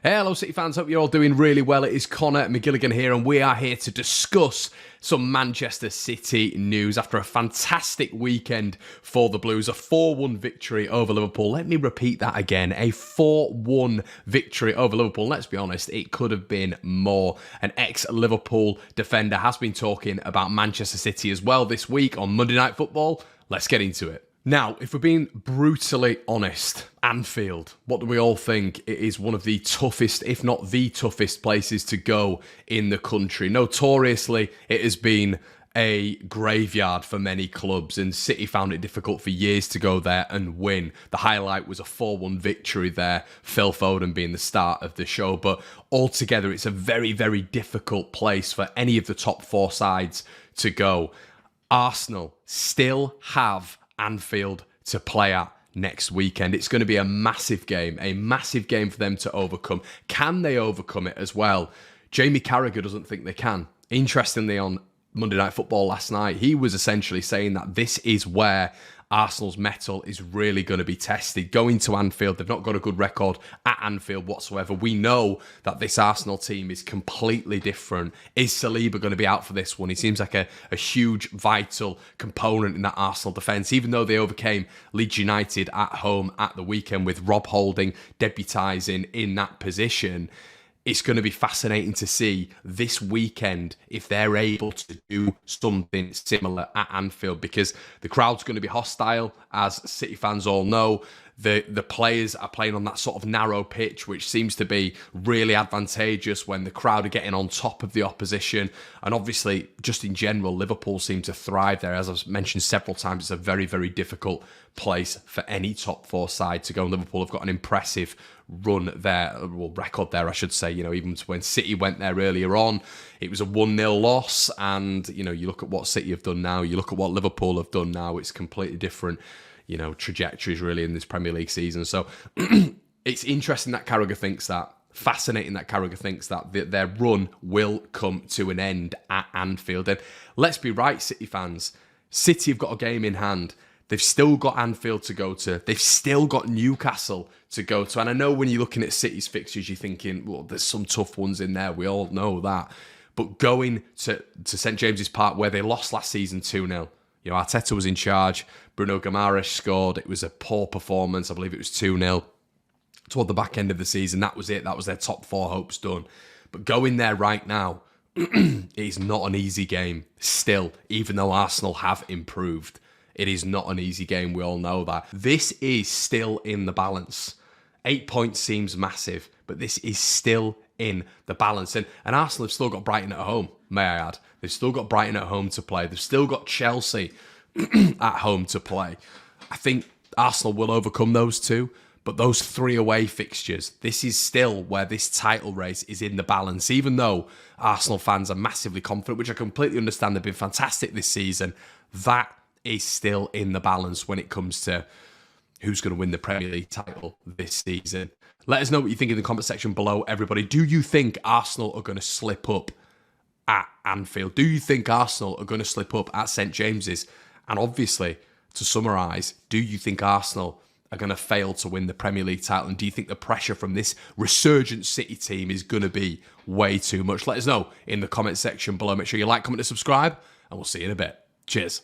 Hello City fans, hope you're all doing really well. It is Conor McGilligan here and we are here to discuss some Manchester City news after a fantastic weekend for the Blues. A 4-1 victory over Liverpool. Let me repeat that again. A 4-1 victory over Liverpool. Let's be honest, it could have been more. An ex-Liverpool defender has been talking about Manchester City as well this week on Monday Night Football. Let's get into it. Now, if we're being brutally honest, Anfield, what do we all think? It is one of the toughest, if not the toughest places to go in the country. Notoriously, it has been a graveyard for many clubs, and City found it difficult for years to go there and win. The highlight was a 4-1 victory there, Phil Foden being the start of the show. But altogether, it's a very, very difficult place for any of the top four sides to go. Arsenal still have Anfield to play at next weekend. It's going to be a massive game for them to overcome. Can they overcome it as well? Jamie Carragher doesn't think they can. Interestingly, on Monday Night Football last night, he was essentially saying that this is where Arsenal's mettle is really going to be tested. Going to Anfield, they've not got a good record at Anfield whatsoever. We know that this Arsenal team is completely different. Is Saliba going to be out for this one? He seems like a huge, vital component in that Arsenal defence, even though they overcame Leeds United at home at the weekend with Rob Holding debutising in that position. It's going to be fascinating to see this weekend if they're able to do something similar at Anfield, because the crowd's going to be hostile, as City fans all know. The players are playing on that sort of narrow pitch, which seems to be really advantageous when the crowd are getting on top of the opposition. And obviously, just in general, Liverpool seem to thrive there. As I've mentioned several times, it's a very, very difficult place for any top four side to go. And Liverpool have got an impressive run there, well, record there, I should say. You know, even when City went there earlier on, it was a 1-0 loss. And, you know, you look at what City have done now, you look at what Liverpool have done now, it's completely different, you know, trajectories really in this Premier League season. So it's interesting that Carragher thinks that. Fascinating that Carragher thinks that their run will come to an end at Anfield. And let's be right, City fans. City have got a game in hand. They've still got Anfield to go to. They've still got Newcastle to go to. And I know when you're looking at City's fixtures, you're thinking, well, there's some tough ones in there. We all know that. But going to St James's Park, where they lost last season 2-0, you know, Arteta was in charge. Bruno Guimaraes scored. It was a poor performance. I believe it was 2-0 toward the back end of the season. That was it. That was their top four hopes done. But going there right now, it is not an easy game still, even though Arsenal have improved. It is not an easy game. We all know that. This is still in the balance. 8 points seems massive, but this is still in the balance. And Arsenal have still got Brighton at home, may I add. They've still got Brighton at home to play. They've still got Chelsea at home to play. I think Arsenal will overcome those two, but those three away fixtures, this is still where this title race is in the balance. Even though Arsenal fans are massively confident, which I completely understand, they've been fantastic this season, that is still in the balance when it comes to who's going to win the Premier League title this season. Let us know what you think in the comment section below, everybody. Do you think Arsenal are going to slip up at Anfield? Do you think Arsenal are going to slip up at St James's? And obviously, to summarise, do you think Arsenal are going to fail to win the Premier League title? And do you think the pressure from this resurgent City team is going to be way too much? Let us know in the comment section below. Make sure you like, comment, and subscribe, and we'll see you in a bit. Cheers.